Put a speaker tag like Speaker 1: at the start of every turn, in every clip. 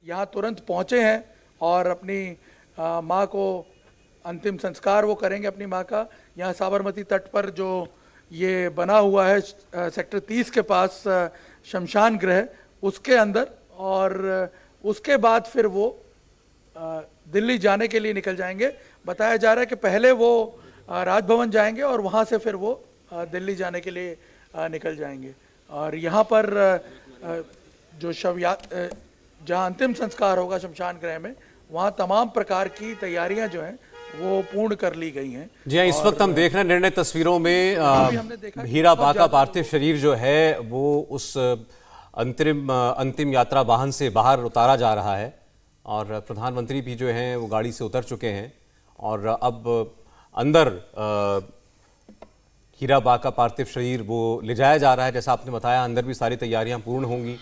Speaker 1: यहाँ तुरंत पहुँचे हैं और अपनी माँ को अंतिम संस्कार वो करेंगे अपनी माँ का। यहाँ साबरमती तट पर जो ये बना हुआ है सेक्टर 30 के पास शमशान गृह, उसके अंदर, और उसके बाद फिर वो दिल्ली जाने के लिए निकल जाएंगे। बताया जा रहा है कि पहले वो राजभवन जाएंगे और वहाँ से फिर वो दिल्ली जाने के लिए निकल जाएंगे। और यहाँ पर जो जहाँ अंतिम संस्कार होगा शमशान गृह में, वहाँ तमाम प्रकार की तैयारियां जो हैं वो पूर्ण कर ली गई हैं।
Speaker 2: जी हाँ, इस वक्त हम देख रहे हैं निर्णय तस्वीरों में हीरा बा का पार्थिव शरीर जो है वो उस अंतिम यात्रा वाहन से बाहर उतारा जा रहा है और प्रधानमंत्री भी जो हैं वो गाड़ी से उतर चुके हैं और अब अंदर हीरा बा का पार्थिव शरीर वो ले जाया जा रहा है। जैसा आपने बताया, अंदर भी सारी तैयारियां पूर्ण होंगी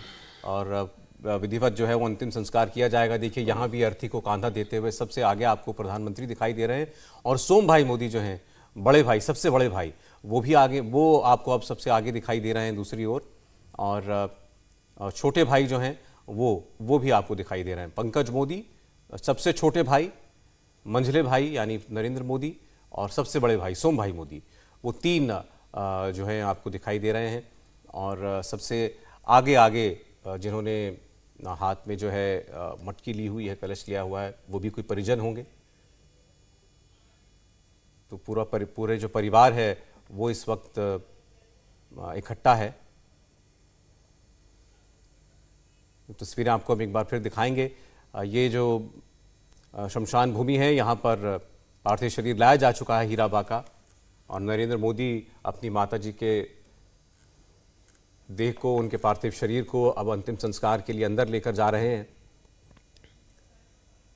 Speaker 2: और विधिवत जो है वो अंतिम संस्कार किया जाएगा। देखिए, यहाँ भी अर्थी को कांधा देते हुए सबसे आगे आपको प्रधानमंत्री दिखाई दे रहे हैं और सोम भाई मोदी जो हैं, बड़े भाई, सबसे बड़े भाई, वो भी आगे, वो आपको अब सबसे आगे दिखाई दे रहे हैं दूसरी ओर। और छोटे भाई जो हैं वो भी आपको दिखाई दे रहे हैं। पंकज मोदी, सबसे छोटे भाई मंझले भाई यानी नरेंद्र मोदी, और सबसे बड़े भाई सोम भाई मोदी, वो तीन जो हैं आपको दिखाई दे रहे हैं। और सबसे आगे जिन्होंने हाथ में जो है मटकी ली हुई है, कलश लिया हुआ है, वो भी कोई परिजन होंगे। तो पूरे जो परिवार है वो इस वक्त इकट्ठा है। तस्वीरें आपको हम एक बार फिर दिखाएंगे। ये जो शमशान भूमि है, यहाँ पर पार्थिव शरीर लाया जा चुका है हीरा बा का और नरेंद्र मोदी अपनी माताजी के देह को, उनके पार्थिव शरीर को अब अंतिम संस्कार के लिए अंदर लेकर जा रहे हैं,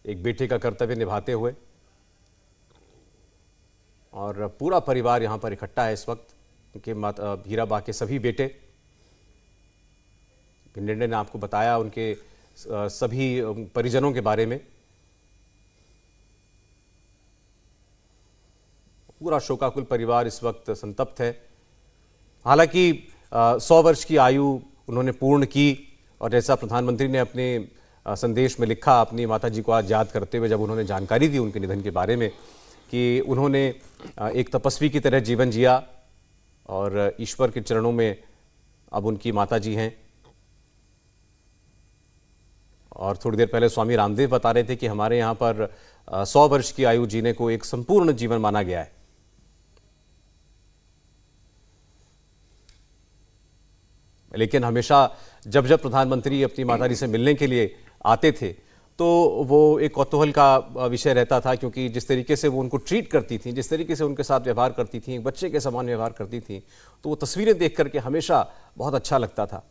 Speaker 2: एक बेटे का कर्तव्य निभाते हुए। और पूरा परिवार यहाँ पर इकट्ठा है इस वक्त, क्योंकि हीरा बा के सभी बेटे, निर्णय ने आपको बताया उनके सभी परिजनों के बारे में। पूरा शोकाकुल परिवार इस वक्त संतप्त है। हालांकि 100 वर्ष की आयु उन्होंने पूर्ण की और जैसा प्रधानमंत्री ने अपने संदेश में लिखा अपनी माताजी को आज याद करते हुए, जब उन्होंने जानकारी दी उनके निधन के बारे में, कि उन्होंने एक तपस्वी की तरह जीवन जिया और ईश्वर के चरणों में अब उनकी माताजी हैं। और थोड़ी देर पहले स्वामी रामदेव बता रहे थे कि हमारे यहाँ पर 100 वर्ष की आयु जीने को एक संपूर्ण जीवन माना गया है। लेकिन हमेशा जब प्रधानमंत्री अपनी माताजी से मिलने के लिए आते थे तो वो एक कौतूहल का विषय रहता था, क्योंकि जिस तरीके से वो उनको ट्रीट करती थी, जिस तरीके से उनके साथ व्यवहार करती थी, एक बच्चे के समान व्यवहार करती थी, तो वो तस्वीरें देख करके हमेशा बहुत अच्छा लगता था।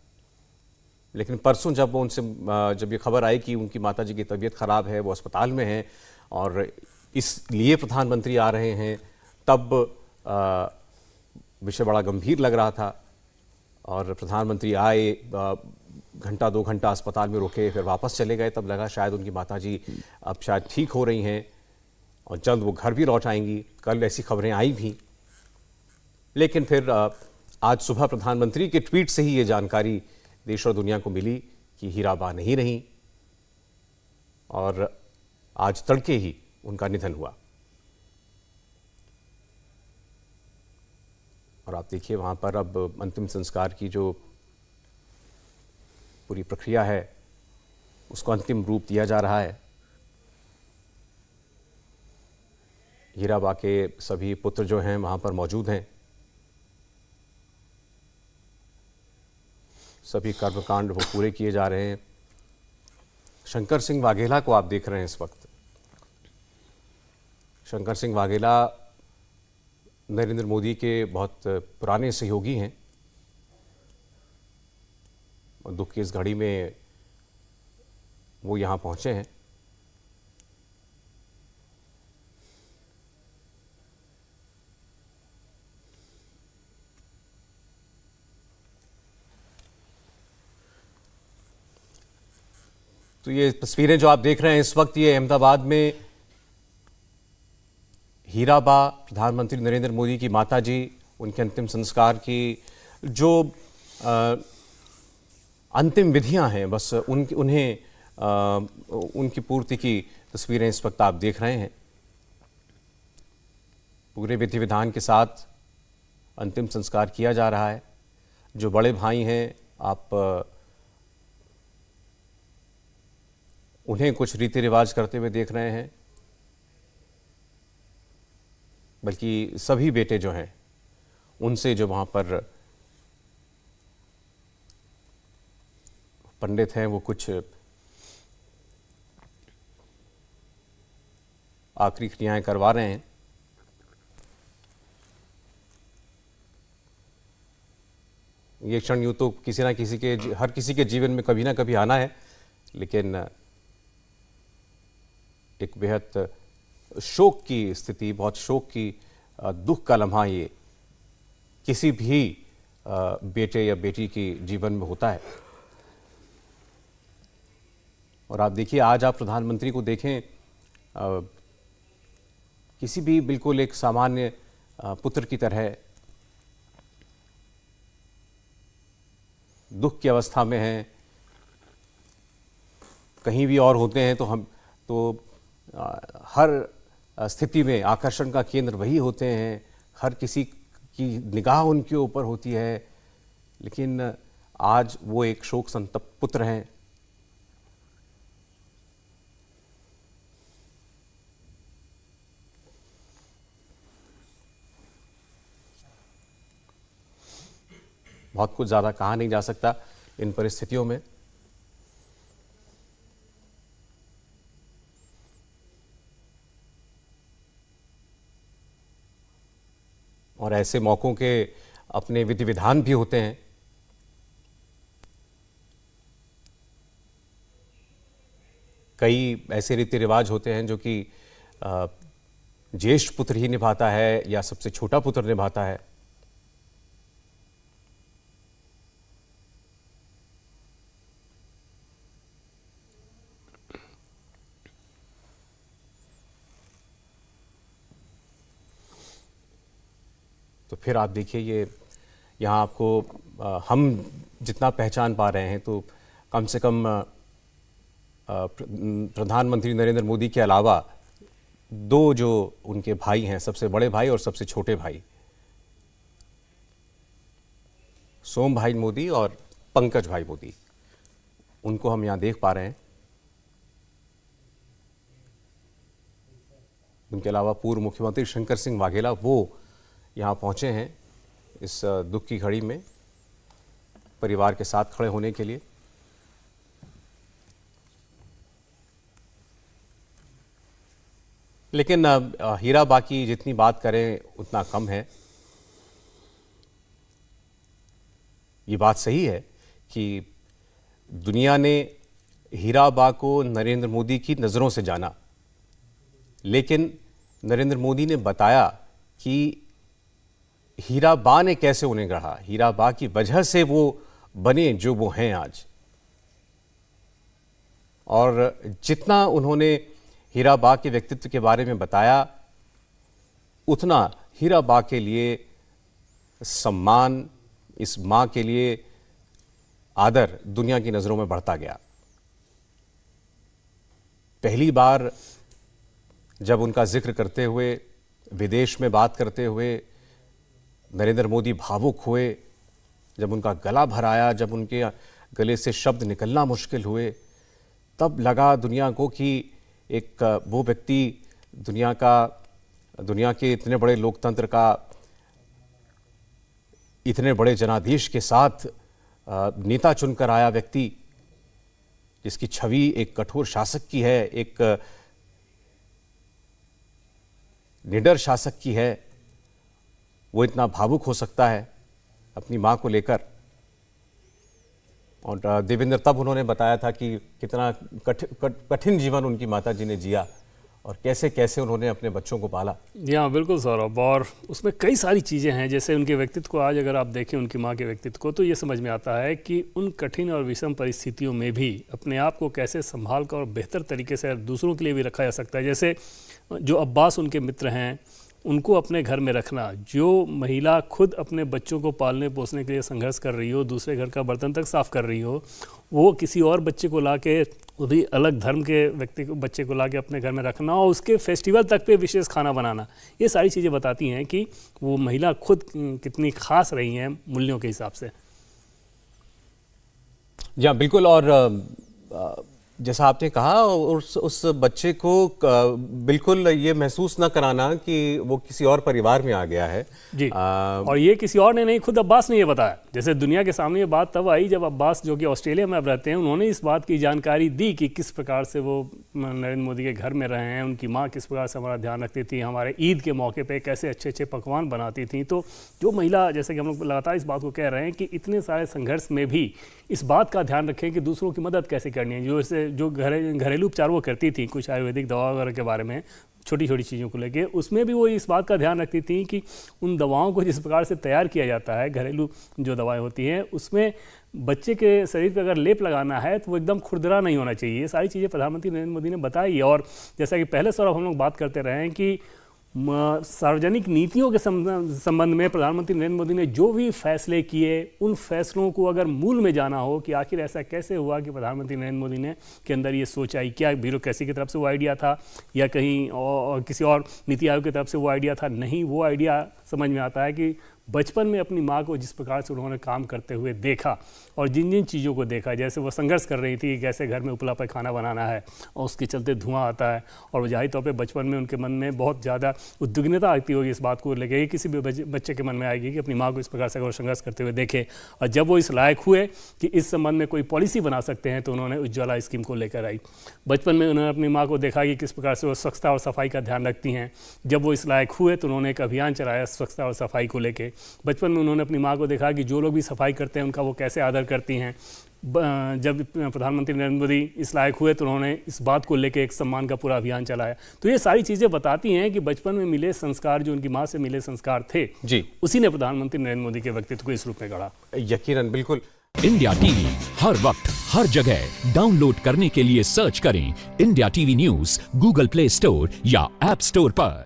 Speaker 2: लेकिन परसों जब ये खबर आई कि उनकी माताजी की तबीयत खराब है, वो अस्पताल में है और इसलिए प्रधानमंत्री आ रहे हैं, तब विषय बड़ा गंभीर लग रहा था। और प्रधानमंत्री आए, घंटा 2 घंटा अस्पताल में रुके, फिर वापस चले गए। तब लगा शायद उनकी माताजी अब शायद ठीक हो रही हैं और जल्द वो घर भी लौट आएंगी। कल ऐसी खबरें आई भी, लेकिन फिर आज सुबह प्रधानमंत्री के ट्वीट से ही ये जानकारी देश और दुनिया को मिली कि हीरा बा नहीं रही और आज तड़के ही उनका निधन हुआ। और आप देखिए, वहाँ पर अब अंतिम संस्कार की जो पूरी प्रक्रिया है उसको अंतिम रूप दिया जा रहा है। हीरा बा के सभी पुत्र जो हैं वहाँ पर मौजूद हैं। सभी कर्मकांड वो पूरे किए जा रहे हैं। शंकर सिंह वाघेला को आप देख रहे हैं इस वक्त। शंकर सिंह वाघेला नरेंद्र मोदी के बहुत पुराने सहयोगी हैं और दुख की इस घड़ी में वो यहाँ पहुँचे हैं। तो ये तस्वीरें जो आप देख रहे हैं इस वक्त, ये अहमदाबाद में हीरा बा, प्रधानमंत्री नरेंद्र मोदी की माताजी, उनके अंतिम संस्कार की जो अंतिम विधियां हैं, बस उन्हें उनकी पूर्ति की तस्वीरें इस वक्त आप देख रहे हैं। पूरे विधि विधान के साथ अंतिम संस्कार किया जा रहा है। जो बड़े भाई हैं, आप उन्हें कुछ रीति रिवाज करते हुए देख रहे हैं, बल्कि सभी बेटे जो हैं उनसे जो वहाँ पर पंडित हैं वो कुछ आखिरी क्रियाएं करवा रहे हैं। ये क्षण यूँ तो किसी ना किसी के हर किसी के जीवन में कभी ना कभी आना है, लेकिन एक बेहद शोक की स्थिति, बहुत शोक की दुख का लम्हा ये किसी भी बेटे या बेटी के जीवन में होता है। और आप देखिए, आज आप प्रधानमंत्री को देखें, किसी भी बिल्कुल एक सामान्य पुत्र की तरह दुख की अवस्था में हैं। कहीं भी और होते हैं तो हम तो हर स्थिति में आकर्षण का केंद्र वही होते हैं, हर किसी की निगाह उनके ऊपर होती है, लेकिन आज वो एक शोक संतप्त पुत्र हैं। बहुत कुछ ज़्यादा कहा नहीं जा सकता इन परिस्थितियों में। और ऐसे मौक़ों के अपने विधि विधान भी होते हैं। कई ऐसे रीति रिवाज होते हैं जो कि ज्येष्ठ पुत्र ही निभाता है या सबसे छोटा पुत्र निभाता है। तो फिर आप देखिए, ये यहाँ आपको हम जितना पहचान पा रहे हैं तो कम से कम प्रधानमंत्री नरेंद्र मोदी के अलावा दो जो उनके भाई हैं, सबसे बड़े भाई और सबसे छोटे भाई, सोम भाई मोदी और पंकज भाई मोदी, उनको हम यहाँ देख पा रहे हैं। उनके अलावा पूर्व मुख्यमंत्री शंकर सिंह वाघेला वो यहाँ पहुँचे हैं इस दुख की घड़ी में परिवार के साथ खड़े होने के लिए। लेकिन हीरा बाकी जितनी बात करें उतना कम है। ये बात सही है कि दुनिया ने हीरा बा को नरेंद्र मोदी की नज़रों से जाना, लेकिन नरेंद्र मोदी ने बताया कि हीरा बा ने कैसे उन्हें गढ़ा, हीरा बा की वजह से वो बने जो वो हैं आज। और जितना उन्होंने हीरा बा के व्यक्तित्व के बारे में बताया, उतना हीरा बा के लिए सम्मान, इस माँ के लिए आदर दुनिया की नज़रों में बढ़ता गया। पहली बार जब उनका जिक्र करते हुए, विदेश में बात करते हुए नरेंद्र मोदी भावुक हुए, जब उनका गला भराया, जब उनके गले से शब्द निकलना मुश्किल हुए, तब लगा दुनिया को कि एक वो व्यक्ति दुनिया के इतने बड़े लोकतंत्र का, इतने बड़े जनादेश के साथ नेता चुनकर आया व्यक्ति, जिसकी छवि एक कठोर शासक की है, एक निडर शासक की है, वो इतना भावुक हो सकता है अपनी माँ को लेकर। और देवेंद्र, तब उन्होंने बताया था कि कितना कठिन जीवन उनकी माताजी ने जिया और कैसे कैसे उन्होंने अपने बच्चों को पाला।
Speaker 3: जी हाँ, बिल्कुल सौरभ, और उसमें कई सारी चीज़ें हैं। जैसे उनके व्यक्तित्व को आज अगर आप देखें, उनकी माँ के व्यक्तित्व को, तो ये समझ में आता है कि उन कठिन और विषम परिस्थितियों में भी अपने आप को कैसे संभाल कर और बेहतर तरीके से दूसरों के लिए भी रखा जा सकता है। जैसे जो अब्बास उनके मित्र हैं, उनको अपने घर में रखना, जो महिला खुद अपने बच्चों को पालने पोसने के लिए संघर्ष कर रही हो, दूसरे घर का बर्तन तक साफ कर रही हो, वो किसी और बच्चे को लाके, वो भी अलग धर्म के व्यक्ति को, बच्चे को लाके अपने घर में रखना और उसके फेस्टिवल तक पे विशेष खाना बनाना, ये सारी चीज़ें बताती हैं कि वो महिला खुद कितनी खास रही हैं मूल्यों के हिसाब से।
Speaker 2: जी बिल्कुल। और जैसा आपने कहा, उस बच्चे को बिल्कुल ये महसूस न कराना कि वो किसी और परिवार में आ गया है
Speaker 3: जी। और ये किसी और ने नहीं, खुद अब्बास ने ये बताया। जैसे दुनिया के सामने ये बात तब आई जब अब्बास, जो कि ऑस्ट्रेलिया में अब रहते हैं, उन्होंने इस बात की जानकारी दी कि किस प्रकार से वो नरेंद्र मोदी के घर में रहे हैं, उनकी माँ किस प्रकार से हमारा ध्यान रखती थी, हमारे ईद के मौके पे कैसे अच्छे अच्छे पकवान बनाती थी। तो जो महिला, जैसे कि हम लोग लगातार इस बात को कह रहे हैं कि इतने सारे संघर्ष में भी इस बात का ध्यान रखें कि दूसरों की मदद कैसे करनी है। जो घरेलू उपचार वो करती थी, कुछ आयुर्वेदिक दवा वगैरह के बारे में, छोटी छोटी चीज़ों को लेके, उसमें भी वो इस बात का ध्यान रखती थी कि उन दवाओं को जिस प्रकार से तैयार किया जाता है, घरेलू जो दवाएं होती हैं, उसमें बच्चे के शरीर पर अगर लेप लगाना है तो वो एकदम खुरदरा नहीं होना चाहिए। ये सारी चीज़ें प्रधानमंत्री नरेंद्र मोदी ने बताई। और जैसा कि पहले सौरभ हम लोग बात करते रहे हैं कि सार्वजनिक नीतियों के संबंध में प्रधानमंत्री नरेंद्र मोदी ने जो भी फैसले किए, उन फैसलों को अगर मूल में जाना हो कि आखिर ऐसा कैसे हुआ कि प्रधानमंत्री नरेंद्र मोदी ने के अंदर ये सोच आई, क्या ब्यूरोक्रेसी की तरफ से वो आइडिया था या कहीं और किसी और नीति आयोग की तरफ से वो आइडिया था? नहीं, वो आइडिया समझ में आता है कि बचपन में अपनी माँ को जिस प्रकार से उन्होंने काम करते हुए देखा और जिन जिन चीज़ों को देखा, जैसे वो संघर्ष कर रही थी कैसे घर में उपला पर खाना बनाना है और उसके चलते धुआं आता है, और वो जाहिर तौर पे बचपन में उनके मन में बहुत ज़्यादा उद्विग्नता आती होगी इस बात को लेकर, किसी भी बच्चे के मन में आएगी कि अपनी माँ को इस प्रकार से अगर संघर्ष करते हुए देखे। और जब वो इस लायक हुए कि इस संबंध में कोई पॉलिसी बना सकते हैं तो उन्होंने उज्ज्वला स्कीम को लेकर आई। बचपन में उन्होंने अपनी माँ को देखा कि किस प्रकार से वो स्वच्छता और सफाई का ध्यान रखती हैं। जब वो इस लायक हुए तो उन्होंने एक अभियान चलाया स्वच्छता और सफाई को लेकर। बचपन में उन्होंने अपनी माँ को देखा कि जो लोग भी सफाई करते हैं उनका वो कैसे आदर करती हैं। जब प्रधानमंत्री नरेंद्र मोदी इस लायक हुए तो उन्होंने इस बात को लेकर एक सम्मान का पूरा अभियान चलाया। तो ये सारी चीज़ें बताती हैं कि बचपन में मिले संस्कार, जो उनकी माँ से मिले संस्कार थे जी, उसी ने प्रधानमंत्री नरेंद्र मोदी के व्यक्तित्व को इस रूप में गढ़ा।
Speaker 2: यकीनन, बिल्कुल।
Speaker 4: इंडिया टीवी हर वक्त हर जगह डाउनलोड करने के लिए सर्च करें India TV news Google play store या ऐप स्टोर पर।